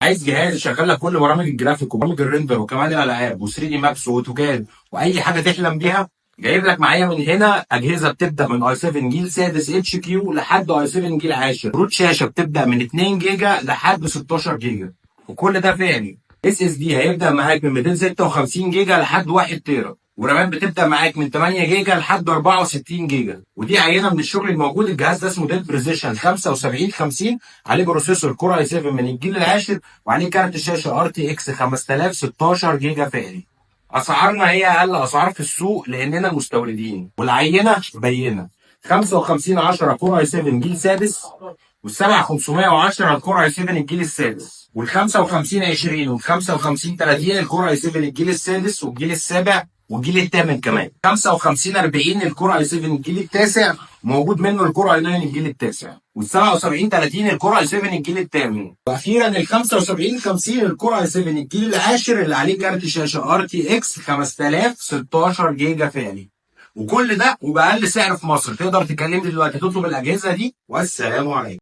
عايز جهاز يشغل لك كل برامج الجرافيك وبرامج الريندر وكمان الالعاب و3 دي مابس واوتوكاد واي حاجه تحلم بيها. جايب لك معايا من هنا اجهزه بتبدا من اي 7 جيل سادس اتش كيو لحد اي 7 جيل عاشر، كروت شاشه بتبدا من 2 جيجا لحد 16 جيجا، وكل ده فعلي. اس اس دي هيبدا معاك من 256 جيجا لحد 1 تيرا، ورامات بتبدا معاك من 8 جيجا لحد 64 جيجا. ودي عينه من الشغل الموجود. الجهاز ده اسمه ديل بريزيشن 7550، عليه بروسيسور كور اي 7 من الجيل العاشر، وعليه كارت شاشه ار تي اكس 5000 16 جيجا فعلي. اسعارنا هي اقل اسعار في السوق لاننا مستوردين، والعينه بينه. 55 10 كور اي 7 جيل سادس، وال7 510 الكور اي 7 الجيل السادس، وال55 20 وال55 30 الكور اي 7 الجيل السادس والجيل السابع والجيل الثامن كمان. 55 40 الكور اي 7 الجيل التاسع، موجود منه الكور اي 9 الجيل التاسع، وال77 30 الكور اي 7 الجيل الثامن. واخيرا ال 75 50 الكور اي 7 الجيل العاشر اللي عليه كارت شاشه ار تي اكس 5000 16 جيجا فعلي. وكل ده وبأقل سعر في مصر. تقدر تكلمني دلوقتي تطلب الاجهزه دي، والسلام عليكم.